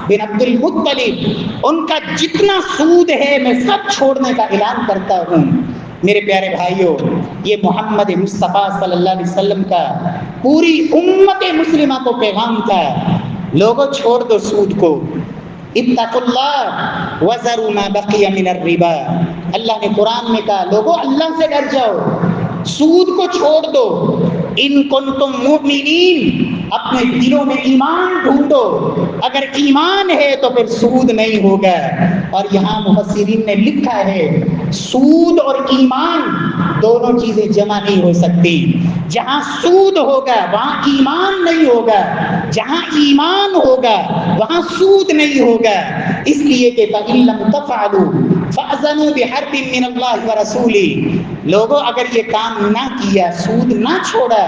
بن عبد المطلب، ان کا جتنا سود ہے میں سب چھوڑنے کا اعلان کرتا ہوں۔ میرے پیارے بھائیوں، یہ محمد مصطفیٰ صلی اللہ علیہ وسلم کا پوری امت مسلمہ کو پیغام تھا، لوگوں چھوڑ دو سود کو، اتقوا اللہ وذروا ما بقی من الربا۔ اللہ نے قرآن میں کہا لوگوں اللہ سے ڈر جاؤ، سود کو چھوڑ دو، ان کنتم مؤمنین، اپنے دلوں میں ایمان ڈھونڈو، اگر ایمان ہے تو پھر سود نہیں ہوگا۔ اور یہاں مفسرین نے لکھا ہے سود اور ایمان دونوں چیزیں جمع نہیں ہو سکتی، جہاں سود ہوگا وہاں ایمان نہیں ہوگا، جہاں ایمان ہوگا وہاں سود نہیں ہوگا، اس لیے کہ فَإِن لَّمْ تَفْعَلُوا فَأْذَنُوا بِحَرْبٍ مِّنَ اللَّهِ وَرَسُولِهِ۔ لوگوں اگر یہ کام نہ کیا، سود نہ چھوڑا،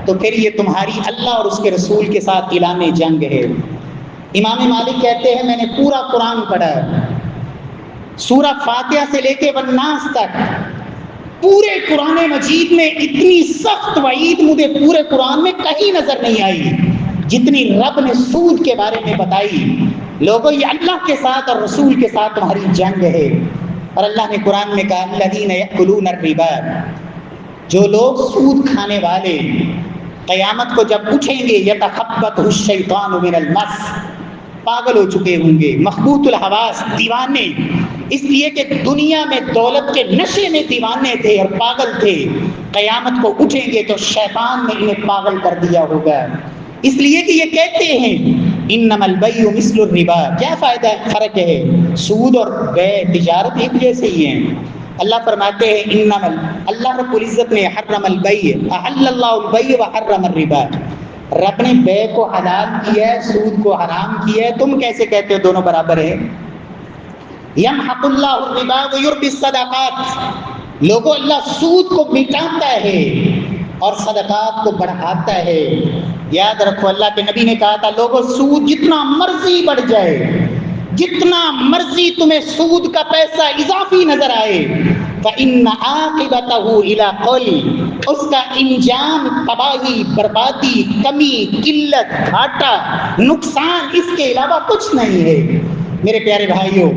تو پھر یہ تمہاری اللہ اور اس کے رسول کے ساتھ اعلان جنگ ہے۔ امام مالک کہتے ہیں میں نے پورا قرآن پڑھا، سورہ فاتحہ سے لے کے والناس تک، پورے قرآن مجید میں اتنی سخت وعید مجھے پورے قرآن میں کہیں نظر نہیں آئی جتنی رب نے سود کے بارے میں بتائی۔ لوگوں یہ اللہ کے ساتھ اور رسول کے ساتھ تمہاری جنگ ہے۔ اور اللہ نے قرآن میں کہا الذین یأکلون الربا، جو لوگ سود کھانے والے، قیامت کو جب اٹھیں گے یتخبطہ الشیطان من المس، پاگل ہو چکے ہوں گے، مخبوط الحواس، دیوانے، اس لیے کہ دنیا میں دولت کے نشے میں دیوانے تھے اور پاگل تھے، قیامت کو اٹھیں گے تو شیطان نے انہیں پاگل کر دیا ہوگا۔ اس لیے کہ یہ کہتے ہیں انما البیع مثل الربا، کیا فائدہ فرق ہے؟ سود اور بیع تجارت ایک جیسے ہی ہیں۔ اللہ فرماتے ہیں انما اللہ رب العزت نے حرم البیع، احل اللہ البیع وحرم الربا، رب نے بیع کو حلال کیا ہے، سود کو حرام کیا ہے، تم کیسے کہتے ہو دونوں برابر ہے؟ یمحق اللہ الربا ویربی الصدقات، لوگوں اللہ سود کو مٹاتا ہے اور صدقات کو بڑھاتا ہے۔ یاد رکھو اللہ کے نبی نے کہا تھا لوگوں سود جتنا مرضی بڑھ جائے، جتنا مرضی تمہیں سود کا پیسہ اضافی نظر آئے، فَإِنَّ عَاقِبَتَهُ إِلَىٰ قَوْلِ، اس کا انجام تباہی، بربادی، کمی، قلت، گھاٹا، نقصان، اس کے علاوہ کچھ نہیں ہے۔ میرے پیارے بھائیوں،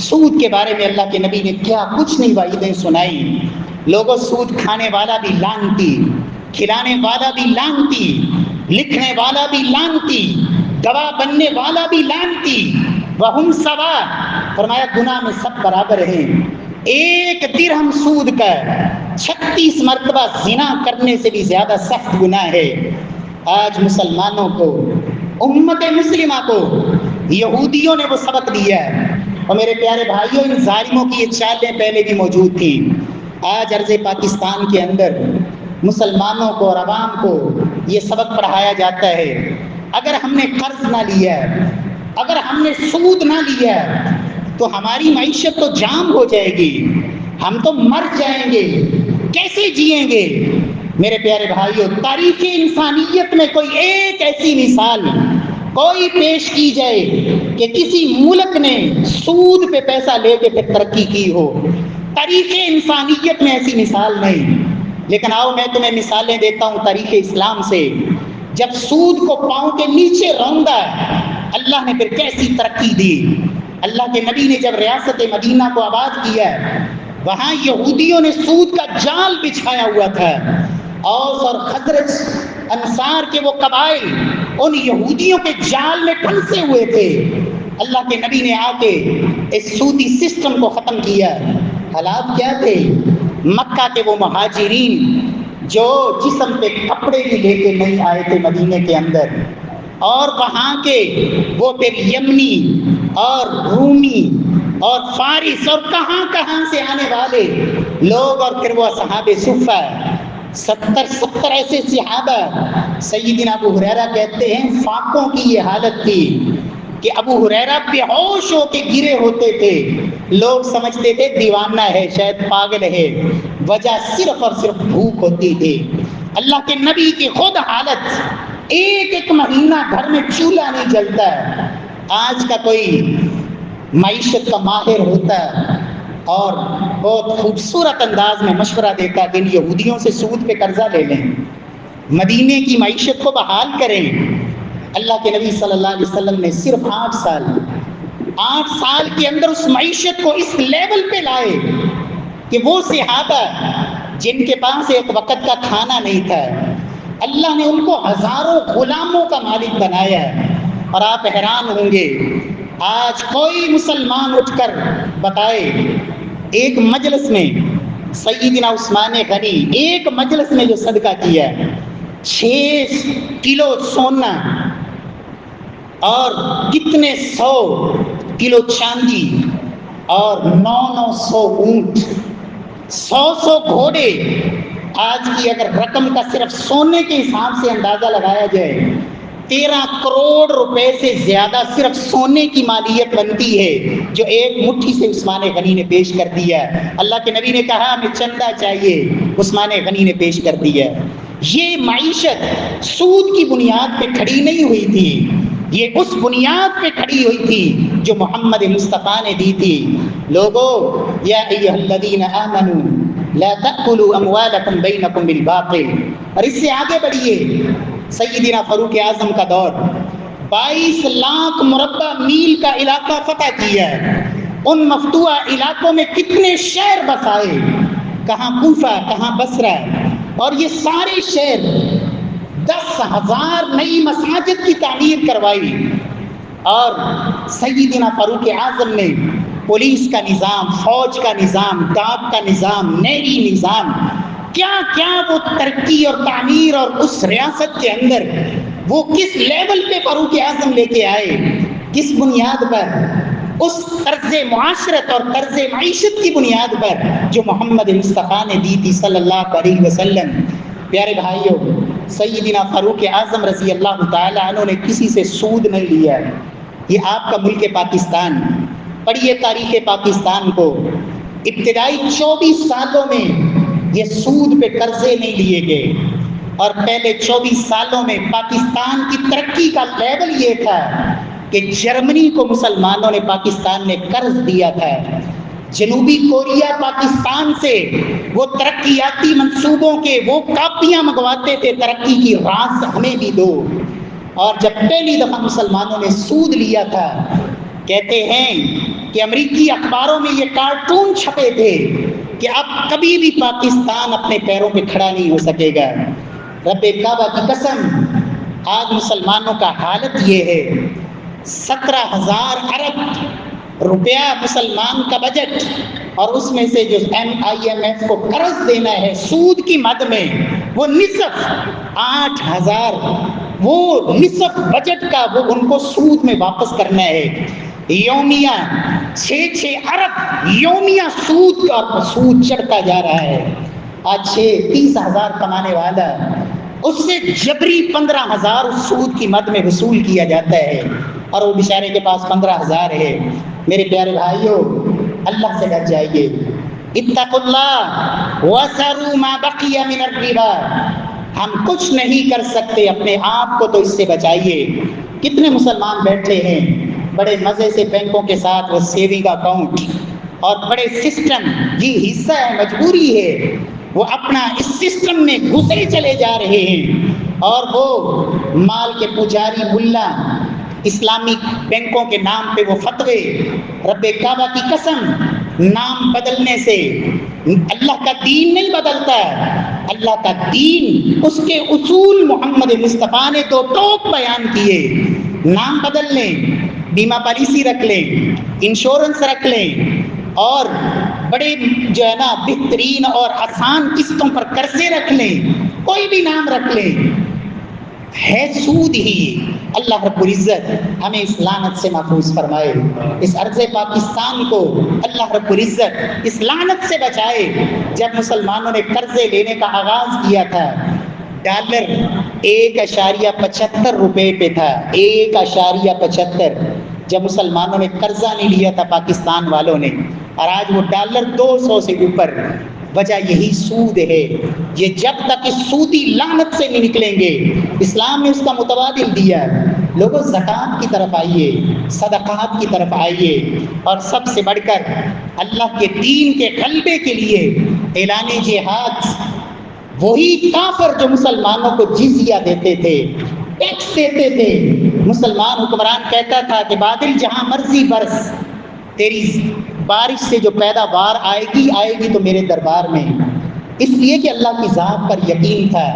سود کے بارے میں اللہ کے نبی نے کیا کچھ نہیں وعیدیں سنائی۔ لوگوں سود کھانے والا بھی لعنتی، کھلانے والا بھی لعنتی، لکھنے والا بھی لعنتی، گواہ بننے والا بھی لعنتی، وَهُمْ سَوَاءٌ، فرمایا گناہ میں سب برابر ہیں۔ ایک درہم سود کا 36 مرتبہ زنا کرنے سے بھی زیادہ سخت گناہ ہے۔ آج مسلمانوں کو، امت مسلمہ کو یہودیوں نے وہ سبق دیا ہے، اور میرے پیارے بھائیوں ان ظالموں کی یہ چالیں پہلے بھی موجود تھیں۔ آج عرض پاکستان کے اندر مسلمانوں کو اور عوام کو یہ سبق پڑھایا جاتا ہے، اگر ہم نے قرض نہ لیا ہے، اگر ہم نے سود نہ لیا ہے تو ہماری معیشت تو جام ہو جائے گی، ہم تو مر جائیں گے، کیسے جئیں گے؟ میرے پیارے بھائیوں، تاریخ انسانیت میں کوئی ایک ایسی مثال کوئی پیش کی جائے کہ کسی ملک نے سود پہ پیسہ لے کے پھر ترقی کی ہو، تاریخ انسانیت میں ایسی مثال نہیں۔ لیکن آؤ میں تمہیں مثالیں دیتا ہوں تاریخ اسلام سے، جب سود کو پاؤں کے نیچے روندا اللہ نے پھر کیسی ترقی دی۔ اللہ کے نبی نے جب ریاست مدینہ کو آباد کیا، وہاں یہودیوں نے سود کا جال بچھایا ہوا تھا، اوس اور خزرج انصار کے وہ قبائل ان یہودیوں کے جال میں پھنسے ہوئے تھے۔ اللہ کے نبی نے آ کے اس سودی سسٹم کو ختم کیا۔ حالات کیا تھے؟ مکہ کے وہ مہاجرین جو جسم پہ کپڑے بھی لے کے نہیں آئے تھے مدینے کے اندر، اور وہاں کے وہ پھر یمنی اور رومی اور فارس اور کہاں کہاں سے آنے والے لوگ، اور پھر وہ اصحاب صفہ 70 ایسے صحابہ، سیدنا ابو ہریرہ کہتے ہیں فاقوں کی یہ حالت تھی کہ ابو ہریرہ بے ہوش ہو کے گرے ہوتے تھے، لوگ سمجھتے تھے دیوانہ ہے، شاید پاگل ہے، وجہ صرف اور صرف بھوک ہوتی تھی۔ اللہ کے نبی کی خود حالت، ایک مہینہ گھر میں چولہا نہیں جلتا ہے۔ آج کا کوئی معیشت کا ماہر ہوتا ہے اور بہت خوبصورت انداز میں مشورہ دیتا کہ ان یہودیوں سے سود پہ قرضہ لے لیں، مدینے کی معیشت کو بحال کریں۔ اللہ کے نبی صلی اللہ علیہ وسلم نے صرف 8 سال کے اندر اس معیشت کو اس لیول پہ لائے کہ وہ صحابہ جن کے پاس ایک وقت کا کھانا نہیں تھا، اللہ نے ان کو ہزاروں غلاموں کا مالک بنایا ہے۔ اور آپ حیران ہوں گے، آج کوئی مسلمان اٹھ کر بتائے ایک مجلس میں سیدنا عثمان غنی ایک مجلس میں جو صدقہ کیا 6 کلو سونا اور کتنے 100 کلو چاندی اور 900 اونٹ، 100 گھوڑے، آج کی اگر رقم کا صرف سونے کے حساب سے اندازہ لگایا جائے 13 کروڑ روپے سے زیادہ صرف سونے کی مالیت بنتی ہے جو ایک مٹھی سے عثمان غنی نے پیش کر دیا۔ اللہ کے نبی نے کہا ہمیں چندہ چاہیے، عثمان غنی نے پیش کر دیا۔ یہ معیشت سود کی بنیاد پہ کھڑی نہیں ہوئی تھی، یہ اس بنیاد پہ کھڑی ہوئی تھی جو محمد مصطفیٰ نے دی تھی۔ لوگو یا ایھا الذین آمنوا لا تأکلوا اموالکم بینکم بالباطل۔ اور اس سے آگے بڑھیے، سیدنا فاروق اعظم کا دور، 22 لاکھ مربع میل کا علاقہ فتح کیا ہے۔ ان مفتوحہ علاقوں میں کتنے شہر بسائے، کہاں کوفہ، کہاں بصرہ، اور یہ سارے شہر 10,000 نئی مساجد کی تعمیر کروائی، اور سیدنا فاروق اعظم نے پولیس کا نظام، فوج کا نظام، ڈاک کا نظام، نیوی نظام، کیا کیا وہ ترقی اور تعمیر، اور اس ریاست کے اندر وہ کس لیول پہ فاروق اعظم لے کے آئے، کس بنیاد پر؟ اس طرز معاشرت اور طرز معیشت کی بنیاد پر جو محمد مصطفیٰ نے دی تھی صلی اللہ علیہ وسلم۔ پیارے بھائیوں، سیدنا فاروق اعظم رضی اللہ تعالیٰ عنہ نے کسی سے سود نہیں لیا۔ یہ آپ کا ملک پاکستان، پڑھیے تاریخ پاکستان کو، ابتدائی 24 سالوں میں یہ سود پہ قرضے نہیں لیے گئے، اور پہلے 24 سالوں میں پاکستان کی ترقی کا لیول یہ تھا کہ جرمنی کو مسلمانوں نے، پاکستان نے قرض دیا تھا، جنوبی کوریا پاکستان سے وہ ترقیاتی منصوبوں کے وہ کاپیاں منگواتے تھے، ترقی کی راز ہمیں بھی دو۔ اور جب پہلی دفعہ مسلمانوں نے سود لیا تھا، کہتے ہیں کہ امریکی اخباروں میں یہ کارٹون چھپے تھے کہ اب کبھی بھی پاکستان اپنے پیروں پہ کھڑا نہیں ہو سکے گا۔ رب کعبہ کی قسم، آج مسلمانوں کا حالت یہ ہے، 17,000 ارب روپیہ مسلمان کا بجٹ، اور اس میں سے جو IMF کو قرض دینا ہے سود کی مد میں، وہ نصف 8,000، وہ نصف بجٹ کا وہ ان کو سود میں واپس کرنا ہے۔ یومیہ 6 ارب یومیہ سود کا سود چڑھتا جا رہا ہے۔ آج 30,000 کمانے والا، اس سے جبری 15,000 اس سود کی مد میں وصول کیا جاتا ہے، اور وہ بیچارے کے پاس 15,000 ہے۔ میرے پیارے بھائیوں، اللہ سے ڈر جائیے، اتقوا اللہ وذروا ما بقی من الربا۔ ہم کچھ نہیں کر سکتے، اپنے آپ کو تو اس سے بچائیے۔ کتنے مسلمان بیٹھے ہیں بڑے مزے سے بینکوں کے ساتھ وہ سیونگ اکاؤنٹ اور بڑے سسٹم، یہ حصہ ہے، مجبوری ہے، وہ اپنا اس سسٹم میں گھسے چلے جا رہے ہیں، اور وہ مال کے پجاری ملا اسلامی بینکوں کے نام پہ وہ فتوے۔ رب کعبہ کی قسم، نام بدلنے سے اللہ کا دین نہیں بدلتا، اللہ کا دین، اس کے اصول محمد مصطفیٰ نے تو ٹوک بیان کیے۔ نام بدل لیں، بیمہ پالیسی رکھ لیں، انشورنس رکھ لیں، اور بڑے جو ہے نا بہترین اور آسان قسطوں پر قرضے رکھ لیں، کوئی بھی نام رکھ لیں، ہے سود ہی۔ اللہ رب العزت ہمیں اس لعنت سے محفوظ فرمائے، اس ارض پاکستان کو اللہ رب العزت اس لعنت سے بچائے۔ جب مسلمانوں نے قرضے لینے کا آغاز کیا تھا، ڈالر 1.75 روپے پہ تھا، 1.75۔ جب مسلمانوں نے قرضہ نہیں لیا تھا پاکستان والوں نے، اور آج وہ ڈالر 200 سے اوپر، وجہ یہی سود ہے۔ یہ جب تک اس سودی لعنت سے نہیں نکلیں گے، اسلام نے اس کا متبادل دیا۔ لوگوں، زکوٰۃ کی طرف آئیے، صدقات کی طرف آئیے، اور سب سے بڑھ کر اللہ کے دین کے غلبے کے لیے اعلان جہاد۔ وہی کافر جو مسلمانوں کو جزیہ دیتے تھے، ٹیکس دیتے تھے، مسلمان حکمران کہتا تھا کہ بادل جہاں مرضی برس، تیری بارش سے جو پیداوار آئے گی تو میرے دربار میں، اس لیے کہ اللہ کی ذات پر یقین تھا۔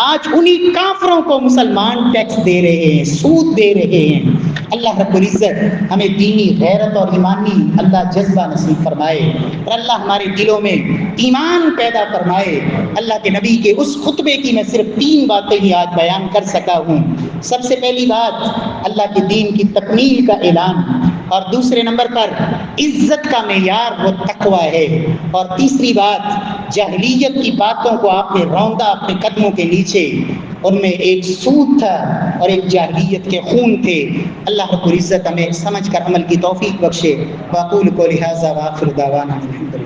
آج انہی کافروں کو مسلمان ٹیکس دے رہے ہیں، سود دے رہے ہیں۔ اللہ رب العزت ہمیں دینی غیرت اور ایمانی اللہ جذبہ نصیب فرمائے، اور اللہ ہمارے دلوں میں ایمان پیدا فرمائے۔ اللہ کے نبی کے اس خطبے کی میں صرف 3 باتیں ہی آج بیان کر سکا ہوں۔ سب سے پہلی بات، اللہ کے دین کی تکمیل کا اعلان، اور دوسرے نمبر پر عزت کا معیار وہ تقوی ہے، اور تیسری بات، جاہلیت کی باتوں کو آپ نے روندا اپنے قدموں کے نیچے، ان میں ایک سود تھا اور ایک جاہلیت کے خون تھے۔ اللہ رب العزت ہمیں سمجھ کر عمل کی توفیق بخشے۔ واقول قولی ھذا واخر دعوانا الحمدللہ۔